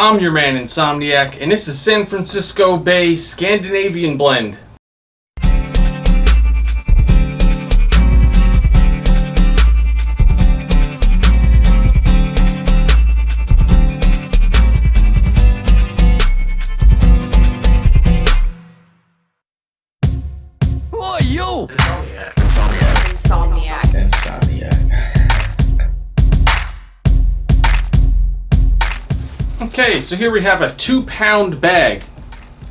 I'm your man Insomniac, and this is San Francisco Bay Scandinavian Blend. Who are you? Insomniac. Okay, so here we have a 2-pound bag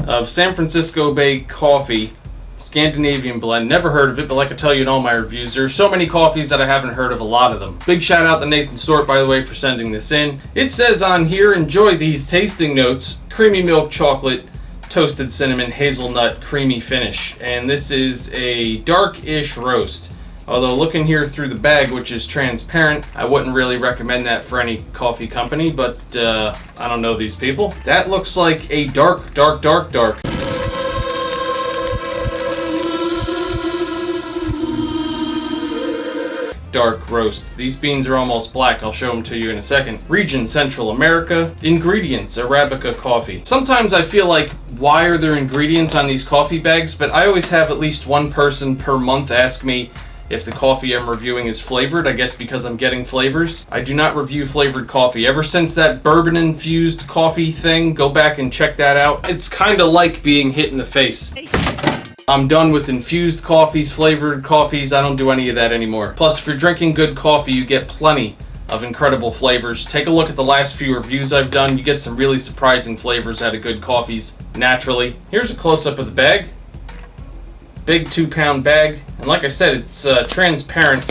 of San Francisco Bay coffee, Scandinavian Blend. Never heard of it, but like I tell you in all my reviews, there's so many coffees that I haven't heard of a lot of them. Big shout out to Nathan Stewart, by the way, for sending this in. It says on here, enjoy these tasting notes: creamy milk chocolate, toasted cinnamon, hazelnut, creamy finish. And this is a dark-ish roast. Although looking here through the bag, which is transparent, I wouldn't really recommend that for any coffee company, but I don't know these people. That looks like a dark roast. These beans are almost black. I'll show them to you in a second. Region, Central America. Ingredients, Arabica coffee. Sometimes I feel like, why are there ingredients on these coffee bags? But I always have at least one person per month ask me if the coffee I'm reviewing is flavored. I guess because I'm getting flavors. I do not review flavored coffee. Ever since that bourbon-infused coffee thing, go back and check that out. It's kind of like being hit in the face. I'm done with infused coffees, flavored coffees. I don't do any of that anymore. Plus, if you're drinking good coffee, you get plenty of incredible flavors. Take a look at the last few reviews I've done. You get some really surprising flavors out of good coffees, naturally. Here's a close-up of the bag. Big 2-pound bag. And like I said, it's transparent,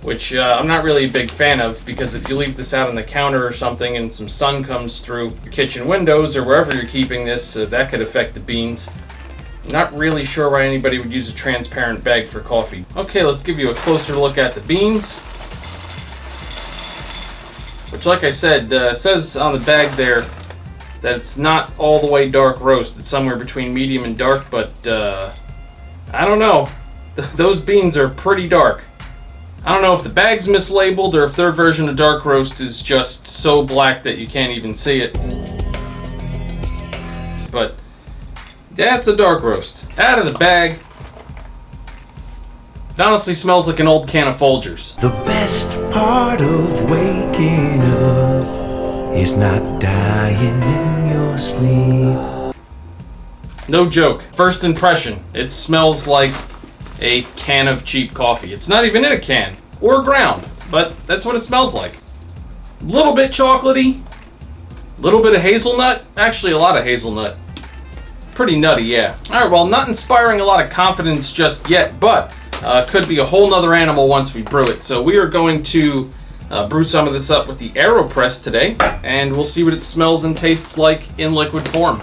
which I'm not really a big fan of, because if you leave this out on the counter or something and some sun comes through your kitchen windows or wherever you're keeping this, that could affect the beans. Not really sure why anybody would use a transparent bag for coffee. Okay, let's give you a closer look at the beans. Which, like I said, says on the bag there that it's not all the way dark roast. It's somewhere between medium and dark, but I don't know. Those beans are pretty dark. I don't know if the bag's mislabeled or if their version of dark roast is just so black that you can't even see it. But yeah, it's a dark roast. Out of the bag. It honestly smells like an old can of Folgers. The best part of waking up is not dying in your sleep. No joke. First impression, it smells like a can of cheap coffee. It's not even in a can or ground, but that's what it smells like. A little bit chocolatey, a little bit of hazelnut, actually a lot of hazelnut. Pretty nutty, yeah. Alright, well, not inspiring a lot of confidence just yet, but could be a whole nother animal once we brew it. So we are going to brew some of this up with the AeroPress today, and we'll see what it smells and tastes like in liquid form.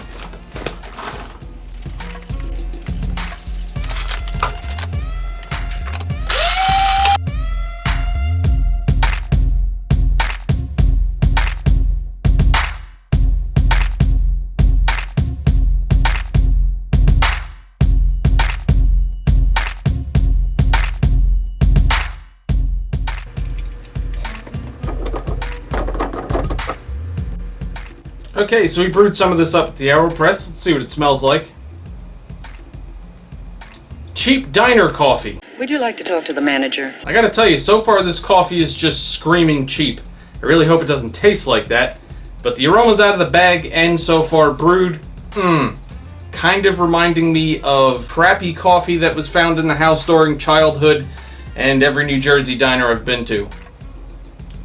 Okay, so we brewed some of this up at the AeroPress. Let's see what it smells like. Cheap diner coffee. Would you like to talk to the manager? I gotta tell you, so far this coffee is just screaming cheap. I really hope it doesn't taste like that. But the aroma's out of the bag and so far brewed, kind of reminding me of crappy coffee that was found in the house during childhood and every New Jersey diner I've been to.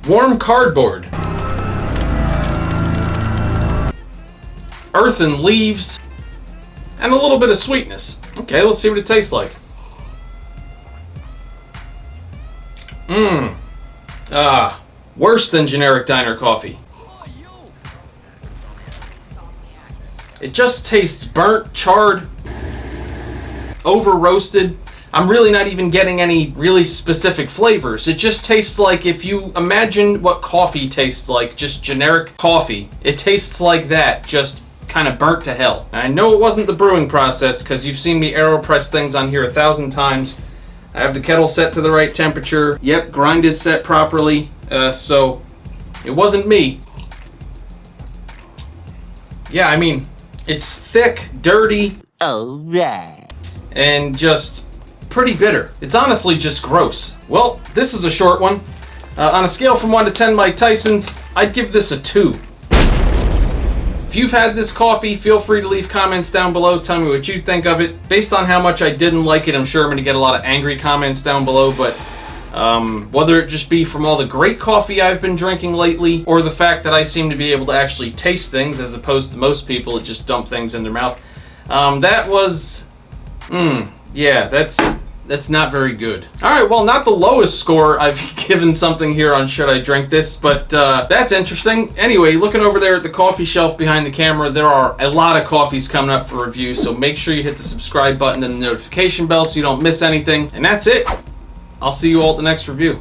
Warm cardboard. Earthen leaves, and a little bit of sweetness. Okay, let's see what it tastes like. Worse than generic diner coffee. It just tastes burnt, charred, over roasted. I'm really not even getting any really specific flavors. It just tastes like, if you imagine what coffee tastes like, just generic coffee, it tastes like that, just kind of burnt to hell. And I know it wasn't the brewing process, because you've seen me AeroPress things on here 1,000 times. I have the kettle set to the right temperature. Yep, grind is set properly. So it wasn't me. yeah, I mean, it's thick, dirty, Alright. and just pretty bitter. It's honestly just gross. Well, this is a short one. On a scale from 1 to 10 Mike Tysons, I'd give this a 2. If you've had this coffee, feel free to leave comments down below. Tell me what you think of it. Based on how much I didn't like it, I'm sure I'm going to get a lot of angry comments down below, but whether it just be from all the great coffee I've been drinking lately, or the fact that I seem to be able to actually taste things as opposed to most people that just dump things in their mouth, that was, yeah, that's not very good. All right, well, not the lowest score I've given something here on Should I Drink This, but that's interesting. Anyway, looking over there at the coffee shelf behind the camera, there are a lot of coffees coming up for review, so make sure you hit the subscribe button and the notification bell so you don't miss anything. And that's it. I'll see you all at the next review.